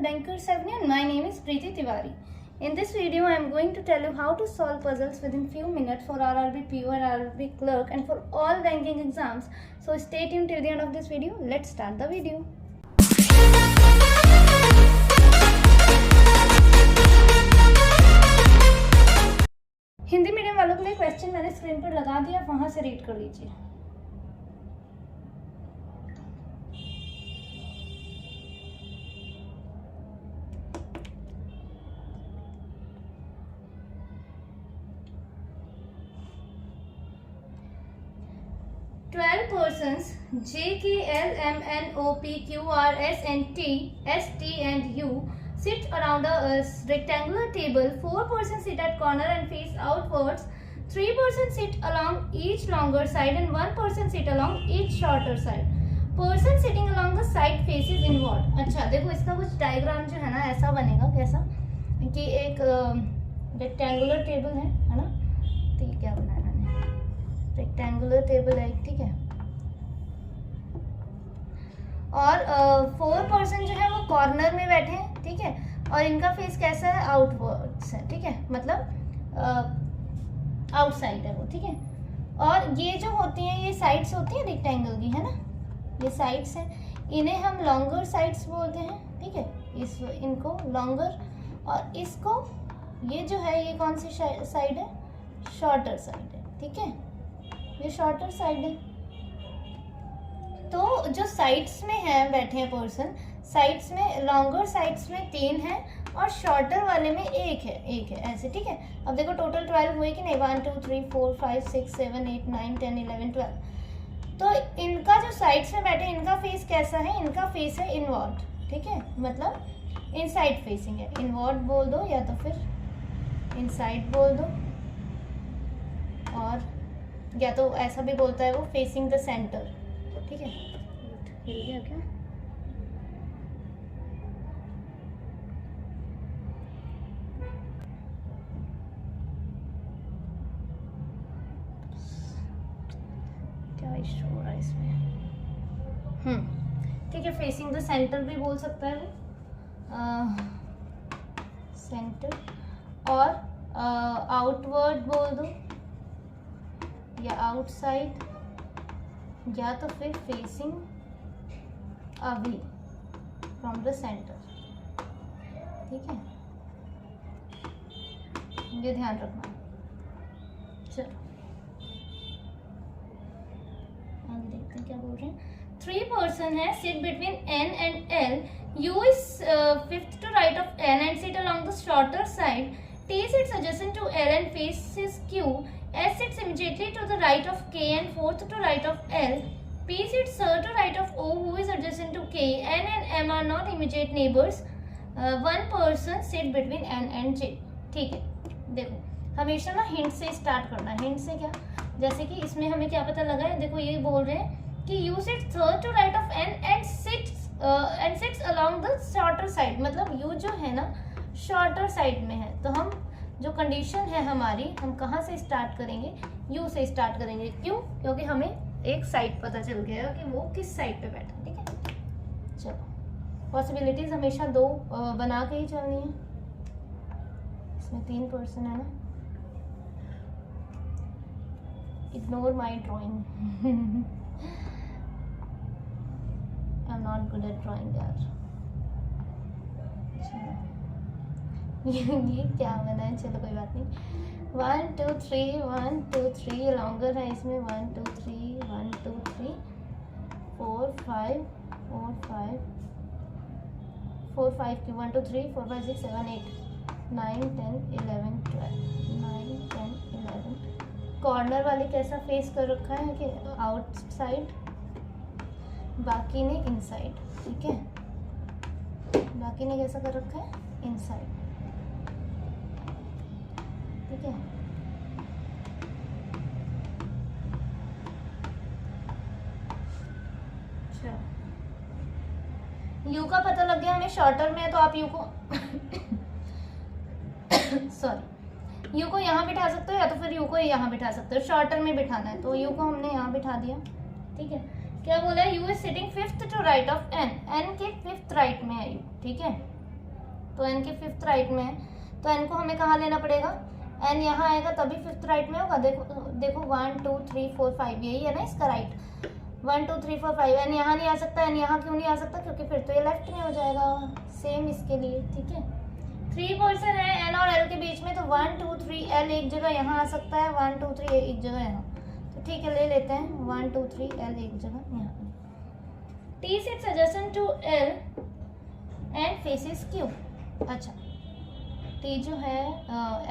Bankers Avenue and my name is Preeti Tiwari. In this video I am going to tell you how to solve puzzles within few minutes for RRB PO and RRB clerk and for all banking exams. So stay tuned till the end of this video. Let's start the video. Hindi medium वालों के लिए question मैंने screen पर लगा दिया, वहां से read कर लीजिए. Persons J, K, L, M, N, O, P, Q, R, S, and T, S, T, and U sit around a rectangular table. 4 persons sit at corner and face outwards. 3 persons sit along each longer side and 1 person sit along each shorter side. Person sitting along the side faces inward. अच्छा देखो इसका कुछ diagram जो है ना ऐसा बनेगा. कैसा कि एक रेक्टेंगुलर टेबल है ना. तो क्या बनाया मैंने, रेक्टेंगुलर टेबल है, ठीक है. और 4 पर्सन जो है वो कॉर्नर में बैठे हैं, ठीक है. और इनका फेस कैसा है, आउटवर्ड्स है, ठीक है, मतलब आउटसाइड है वो, ठीक है. और ये जो होती हैं ये साइड्स होती हैं रेक्टेंगल की, है ना. ये साइड्स हैं, इन्हें हम लॉन्गर साइड्स बोलते हैं, ठीक है. इनको लॉन्गर, और इसको ये जो है ये कौन सी साइड है, शॉर्टर साइड है, ठीक है. ये शॉर्टर साइड है. तो जो साइड्स में है बैठे हैं पर्सन, साइड्स में लॉन्गर साइड्स में 3 है और शॉर्टर वाले में एक है ऐसे, ठीक है. अब देखो टोटल 12 हुए कि नहीं, 1 2 3 4 5 6 7 8 9 10 11 12. तो इनका जो साइड्स में बैठे इनका फेस कैसा है, इनका फेस है इनवर्ड, ठीक है, मतलब इनसाइड फेसिंग है. इनवर्ड बोल दो या तो फिर इनसाइड बोल दो, और या तो ऐसा भी बोलता है वो फेसिंग द सेंटर, ठीक है. हिल गया क्या, क्या इशू हो रहा है इसमें. ठीक है, फेसिंग द सेंटर भी बोल सकता है वो, सेंटर. और आउटवर्ड बोल दो या आउटसाइड, या तो फिर facing away from the centre, ठीक है. ये ध्यान रखना. चलो आगे देखते हैं क्या बोल रहे हैं. 3 पर्सन है, sit between N and L. U is 5th to right of N and sit along the shorter side. T sits adjacent to L and faces Q. S sits immediately to the right of K and 4th to right of L. P sits third to right of O, who is adjacent to K. N and M are not immediate neighbors. 1 person sit between N and J. ठीक है, देखो हमेशा ना hint से start करना. Hint से क्या, जैसे कि इसमें हमें क्या पता लगा है, देखो ये बोल रहे हैं कि U sits third to right of N and sits along the shorter side. मतलब U जो है ना शॉर्टर साइड में है, तो हम जो कंडीशन है हमारी, हम कहाँ से स्टार्ट करेंगे, यू से स्टार्ट करेंगे. क्यों, क्योंकि हमें एक साइड पता चल गया कि वो किस साइड पे बैठा, ठीक है. चलो पॉसिबिलिटीज हमेशा 2 बना के ही चलनी है. इसमें 3 पर्सन है ना. Ignore my drawing, I am not good at drawing यार. ये क्या बना है, चलो कोई बात नहीं. 1 2 3 1 2 3 लॉन्गर है इसमें. 1 2 3 1 2 3 4 5 4 5 4 5 की 1 2 3 4 5 6 7 8 9 10 11 12 9 10 11. कॉर्नर वाले कैसा फेस कर रखा है कि आउटसाइड, बाकी ने इनसाइड, ठीक है. बाकी ने कैसा कर रखा है, इनसाइड, ठीक है. यू का पता लग गया हमें शॉर्टर में है, तो आप यू को यू को यहाँ बिठा सकते हो या तो फिर यू को यहाँ बिठा सकते हो. शॉर्टर में बिठाना है तो यू को हमने यहाँ बिठा दिया, ठीक है. क्या बोला है, you is sitting 5th to right of N. N के 5th राइट में है यू, ठीक है. तो n के फिफ्थ राइट में है, तो n को हमें कहाँ लेना पड़ेगा, n यहाँ आएगा तभी फिफ्थ राइट में होगा। देखो 1 2 3 4 5 यही है ना इसका राइट, 1 2 3 4 5। n यहाँ नहीं आ सकता, n यहाँ क्यों नहीं आ सकता, क्योंकि फिर तो ये लेफ्ट में हो जाएगा। सेम इसके लिए, ठीक है। 3 पर्सन है n और l के बीच में, तो 1 2 3 l एक जगह यहाँ आ सकता है, 1 2 3 एक जगह यहाँ, तो ठीक है ले लेते हैं 1 2 3 l एक जगह यहाँ। T sits adjacent to L and faces Q। अच्छा, T जो है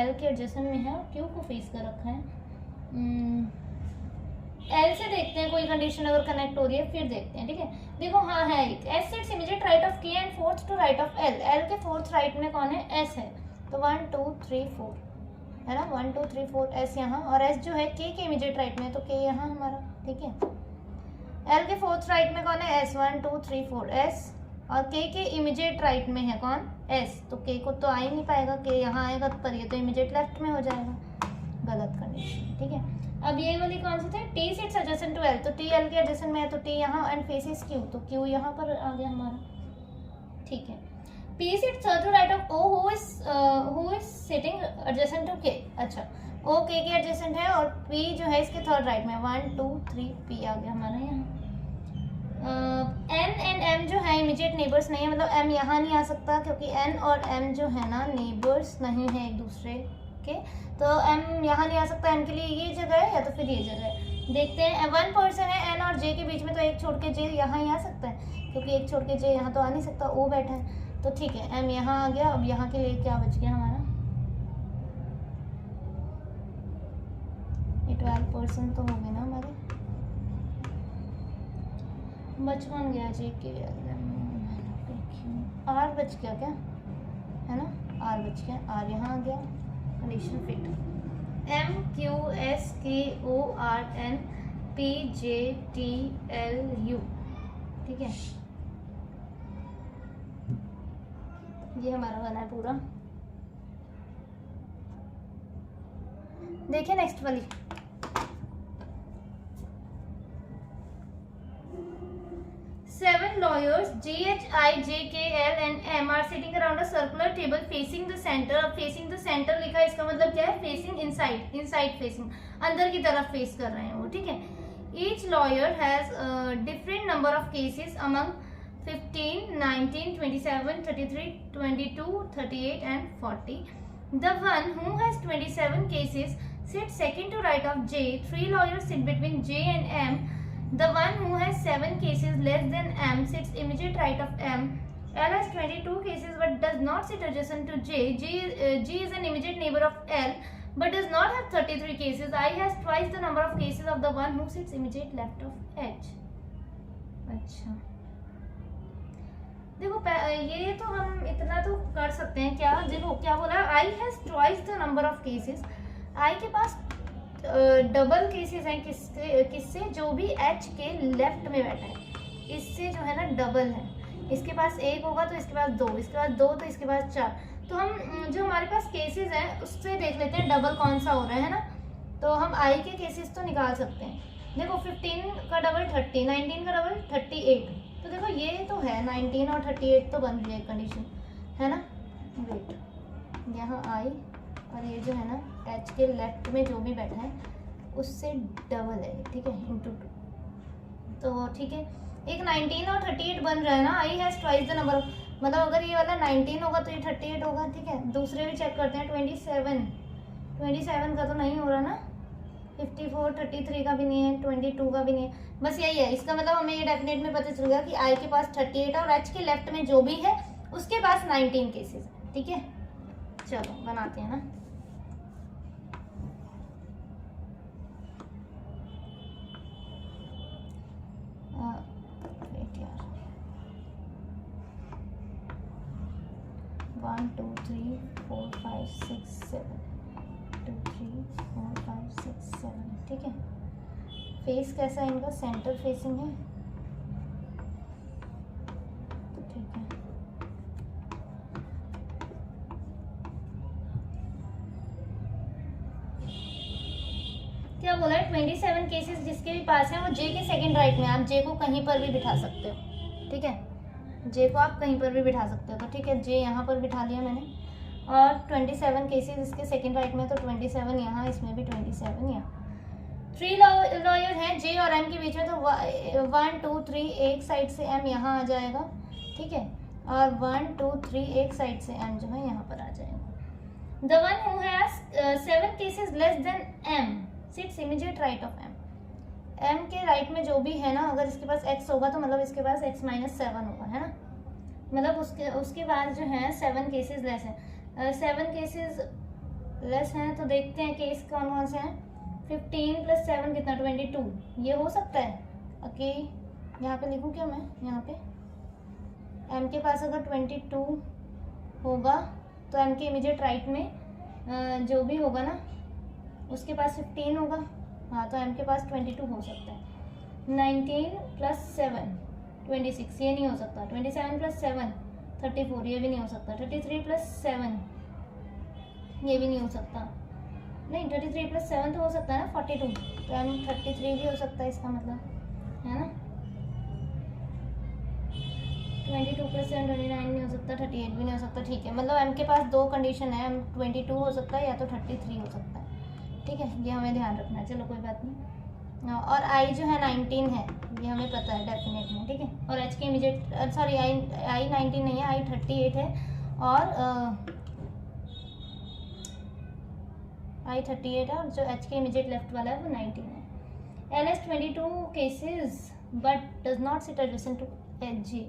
L के एडजेसेंट में है और Q को फेस कर रखा है। L से देखते हैं कोई कंडीशन अगर कनेक्ट हो रही है, फिर देखते हैं, ठीक है। देखो हाँ है एक, S sits immediate right of K and fourth to right of L। L के फोर्थ राइट में कौन है, S है, तो 1 2 3 4 है ना, 1 2 3 4 S यहाँ, और S जो है K के इमीडिएट राइट में है, तो K यहाँ हमारा, ठीक है। L के फोर्थ राइट में कौन है, S 1 2 3 4 S, और K के इमीडिएट राइट में है कौन, S, तो K को तो आ ही नहीं पाएगा, K यहाँ आएगा पर ये तो इमीडिएट लेफ्ट में हो जाएगा, गलत कंडीशन, ठीक है। अब ये वाली कौन सी थे, T sits adjacent to L, तो T L के एडजेसेंट में है, तो T यहाँ, एंड फेसेस Q, तो Q यहाँ पर आ गया हमारा, ठीक है। P sits third to right of O who is sitting adjacent to K। अच्छा, O K के एडजेसेंट है और P जो है इसके थर्ड राइट में, 1 2 3 P आ गया हमारा यहाँ। N एंड M जो है इमीडिएट नेबर्स नहीं है, मतलब M यहाँ नहीं आ सकता क्योंकि N और M जो है ना नेबर्स नहीं है एक दूसरे के, तो M यहाँ नहीं आ सकता, M के लिए ये जगह है या तो फिर ये जगह है। देखते हैं, 1 पर्सन है N और J के बीच में, तो एक छोड़ के J यहाँ ही आ सकता है, क्योंकि एक छोड़ के J यहाँ तो आ नहीं सकता, O बैठा है, तो ठीक है M यहाँ आ गया। अब यहाँ के लिए क्या बच गया हमारा, 12 पर्सन तो हो गए ना हमारे, बच कौन गया, J के R बच गया क्या, है ना, R बच गया, R यहाँ आ गया, condition fit. M Q S K O R N P J T L U, ठीक है, ये हमारा बना है पूरा। देखिए नेक्स्ट वाली, Seven lawyers G H I J K L and M are sitting around a circular table facing the center। अब facing the center लिखा है, इसका मतलब क्या है, facing inside, inside facing, अंदर की तरफ फेस कर रहे हैं वो, ठीक है। Each lawyer has a different number of cases among 15, 19, 27, 33, 22, 38 and 40। The one who has 27 cases sits second to right of J। 3 lawyers sit between J and M। The one who has 7 cases less than M sits immediate right of M। L has 22 cases but does not sit adjacent to J। G is an immediate neighbor of L but does not have 33 cases। I has twice the number of cases of the one who sits immediate left of H। अच्छा, देखो ये तो हम इतना तो कर सकते हैं, क्या देखो क्या बोला, I has twice the number of cases। I के पास डबल केसेस हैं, किससे, जो भी H के लेफ्ट में बैठा है, इससे जो है ना डबल है, इसके पास एक होगा तो इसके पास दो, इसके पास दो तो इसके पास चार, तो हम जो हमारे पास केसेस हैं उससे देख लेते हैं डबल कौन सा हो रहा है ना, तो हम I के केसेस तो निकाल सकते हैं। देखो 15 का डबल 30, 19 का डबल 38, तो देखो ये तो है 19 और 38 तो बन गया कंडीशन, है ना। वेट, यहाँ I और ये जो है ना H के लेफ्ट में जो भी बैठा है उससे डबल है, ठीक है, इंटू 2, तो ठीक है। एक 19 और 38 बन रहा है ना, I has twice the number, मतलब अगर ये वाला 19 होगा तो ये 38 होगा, ठीक है। दूसरे भी चेक करते हैं, 27 का तो नहीं हो रहा ना, 54, 33 का भी नहीं है, 22 का भी नहीं है, बस यही है। इसका मतलब हमें ये डेफिनेट में पता चल गया कि I के पास 38 और H के लेफ्ट में जो भी है उसके पास 19 केसेस है, ठीक है। चलो बनाते हैं ना, वेट यार, 1 2 3 4 5 6 7, 2 3 4 5 6 7, ठीक है। फेस कैसा है इनका, सेंटर फेसिंग है, तो ठीक है। क्या बोला है, 27 केसेस जिसके भी पास हैं वो J के सेकंड राइट में, आप J को कहीं पर भी बिठा सकते हो, ठीक है। जे को आप कहीं पर भी बिठा सकते हो, तो ठीक है जे यहाँ पर बिठा लिया मैंने। और 27 केसेस इसके सेकंड राइट में, तो 27 यहाँ, इसमें भी 27 यहाँ। 3 लॉयर हैं जे और एम के बीच में, तो 1 2 3 एक साइड से एम यहाँ आ जाएगा, ठीक है, और 1 2 3 एक साइड से एम जो है यहाँ पर आ जाएगा। The one who has 7 cases less than m sits immediate right of m. m के राइट में जो भी है ना, अगर इसके पास x होगा तो मतलब इसके पास x - 7 होगा, है ना, मतलब उसके बाद जो है 7 केसेस लेस है। 7 केसेस लेस हैं, तो देखते हैं केस कौन कौन से हैं। 15 + 7 कितना, 22, ये हो सकता है। ओके, यहाँ पे लिखूँ क्या मैं, यहाँ पे m के पास अगर 22 होगा तो m के इमीडिएट राइट में जो भी होगा ना उसके पास 15 होगा, हाँ, तो m के पास 22 हो सकता है। 19 + 7 26, ये नहीं हो सकता। 27 + 7 34, ये भी नहीं हो सकता। 33 + 7 ये भी नहीं हो सकता। नहीं, 33 + 7 तो हो सकता है ना, 42, तो m 33 भी हो सकता है इसका मतलब, है ना। 22 + 7 29 नहीं हो सकता, 38 भी नहीं हो सकता, ठीक है, मतलब m के पास 2 कंडीशन है, m 22 हो सकता है या तो 33 हो सकता है, ठीक है, ये हमें ध्यान रखना है। चलो कोई बात नहीं। और i जो है 19 है, ये हमें पता है डेफिनेट में, ठीक है। और h के इमीडिएट सॉरी i 19 नहीं है, i 38 है, और i 38 है, और जो h के इमीडिएट लेफ्ट वाला है वो 19 है। l has 22 cases but does not sit adjacent to hg,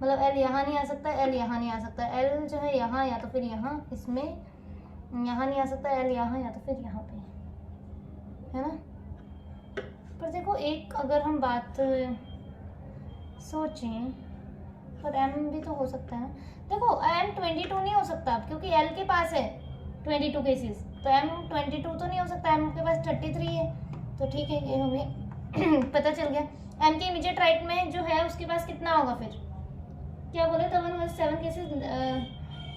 मतलब L यहाँ नहीं आ सकता, L यहाँ नहीं आ सकता, L जो है यहाँ या तो फिर यहाँ, इसमें यहाँ नहीं आ सकता, L यहाँ या तो फिर यहाँ पे, है ना। पर देखो एक अगर हम बात सोचें, पर M भी तो हो सकता है ना। देखो M 22 नहीं हो सकता अब, क्योंकि L के पास है 22 केसेस, तो M 22 तो नहीं हो सकता, M के पास 33 है, तो ठीक है, ये हमें पता चल गया। M के इमीडिएट राइट में जो है उसके पास कितना होगा फिर, क्या बोले, तो 7 cases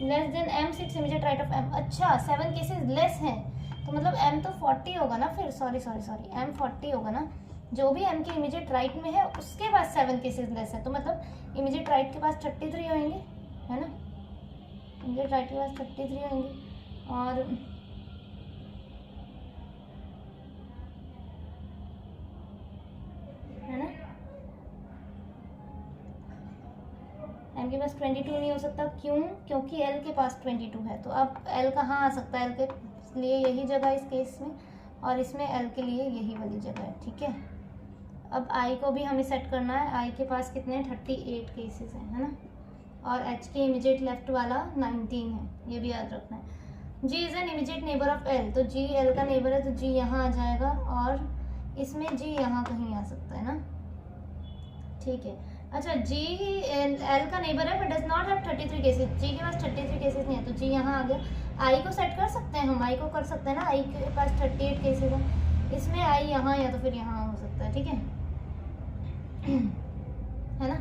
less than m sits immediate right of m। अच्छा, 7 केसेस लेस हैं, तो मतलब m तो 40 होगा ना फिर, सॉरी m 40 होगा ना, जो भी m के इमीडिएट राइट में है उसके पास 7 केसेस लेस है, तो मतलब इमीडिएट राइट के पास 33 होंगे, है ना, इमीडिएट राइट के पास 33 होंगे। और है ना, m के पास 22 नहीं हो सकता, क्यों, क्योंकि l के पास 22 है, तो अब l कहाँ आ सकता है, l के लिए यही जगह इस केस में, और इसमें l के लिए यही वाली जगह है, ठीक है। अब i को भी हमें सेट करना है, i के पास कितने 38 केसेस हैं, है ना, और h के इमीडिएट लेफ्ट वाला 19 है, ये भी याद रखना है। g is an immediate neighbour of l, तो g l का नेबर है, तो g यहाँ आ जाएगा, और इसमें g यहाँ कहीं आ सकता है ना, ठीक है। अच्छा, g l का नेबर है but does not have 33 cases, g के पास 33 केसेस नहीं है, तो g यहाँ आ गया। i को सेट कर सकते हैं हम, i को कर सकते हैं ना, i के पास 38 केसेस है, इसमें i यहाँ या तो फिर यहाँ हो सकता है, ठीक है, है ना।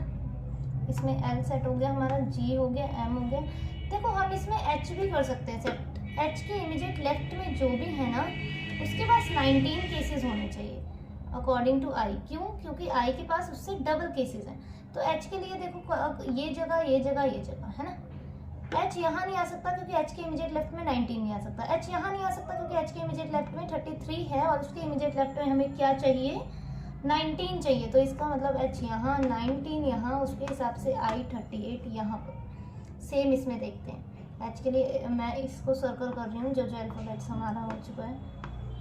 इसमें l सेट हो गया हमारा, g हो गया, m हो गया। देखो हम इसमें h भी कर सकते हैं सेट, h के इमीडिएट लेफ्ट में जो भी है ना उसके पास 19 केसेस होने चाहिए अकॉर्डिंग टू i, क्यों, क्योंकि i के पास उससे डबल केसेस हैं, तो h के लिए देखो ये जगह ये जगह ये जगह, है ना। h यहाँ नहीं आ सकता क्योंकि h के इमीडिएट लेफ्ट में 19 नहीं आ सकता, h यहाँ नहीं आ सकता क्योंकि h के इमीडिएट लेफ्ट में 33 है, और उसके इमीडिएट लेफ्ट में हमें क्या चाहिए, 19 चाहिए, तो इसका मतलब h यहाँ 19 यहाँ, उसके हिसाब से i 38 यहाँ पर। सेम इसमें देखते हैं, h के लिए मैं इसको सर्कल कर रही हूँ, जो अल्फ़ाबेट्स हमारा हो चुका है,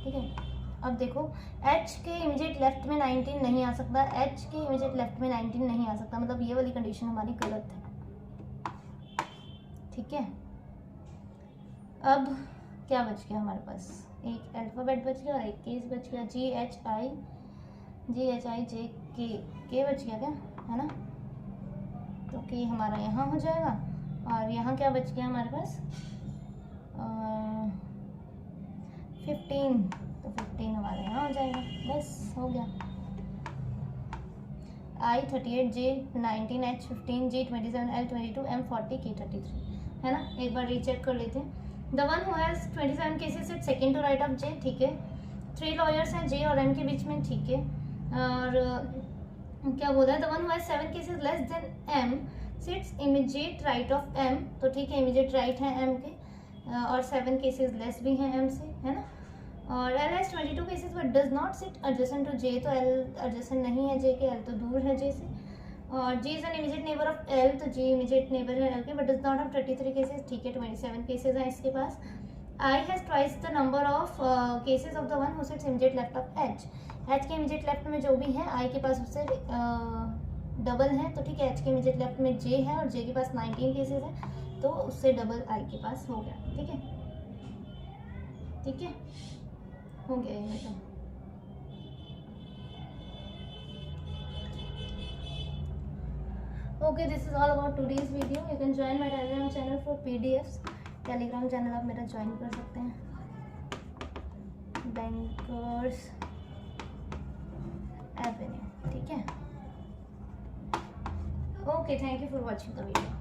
ठीक है। अब देखो h के इमीडिएट लेफ्ट में 19 नहीं आ सकता, h के इमीडिएट लेफ्ट में 19 नहीं आ सकता, मतलब ये वाली कंडीशन हमारी गलत है, ठीक है। अब क्या बच गया हमारे पास, एक अल्फ़ाबेट बच गया और एक केस बच गया, g h i j k बच गया क्या, है ना, तो k हमारा यहाँ हो जाएगा, और यहाँ क्या बच गया हमारे पास 15, तो 15 हमारे यहाँ हो जाएगा, बस हो गया। i 38, j 19, h 15, g 27, l 22, m 40, k 33, है ना। एक बार रीचेक कर लेते हैं। The one who has 27 cases it second to right of j, ठीक है। 3 लॉयर्स हैं j और m के बीच में, ठीक है। और क्या बोल रहा है, the one who has 7 cases less than m sits immediate right of M, तो ठीक है इमीडिएट राइट है एम के, और 7 केसेस लेस भी हैं एम से, है ना। और L has 22 cases but does not sit adjacent to J, तो एल एडजेसेंट नहीं है जे के, एल तो दूर है जे से। और G is an immediate neighbour of L, तो जी इमीडिएट नेबर है एल के, but does not have 33 cases, ठीक है 27 केसेस हैं इसके पास। I has twice the number of cases of the one who sits immediate left of H, H के immediate left में जो भी है आई के पास उससे डबल है, तो ठीक है एच के इमीडिएट लेफ्ट में जे है और जे के पास 19 केसेस है, तो उससे डबल आई के पास हो गया, ठीक है, ठीक है, हो गया ये मतलब। Okay, this is all about today's video. You can join my Telegram channel for PDFs. Telegram channel आप मेरा ज्वाइन कर सकते हैं, बैंकर्स एवेन्यू, ठीक है। Okay, thank you for watching the video.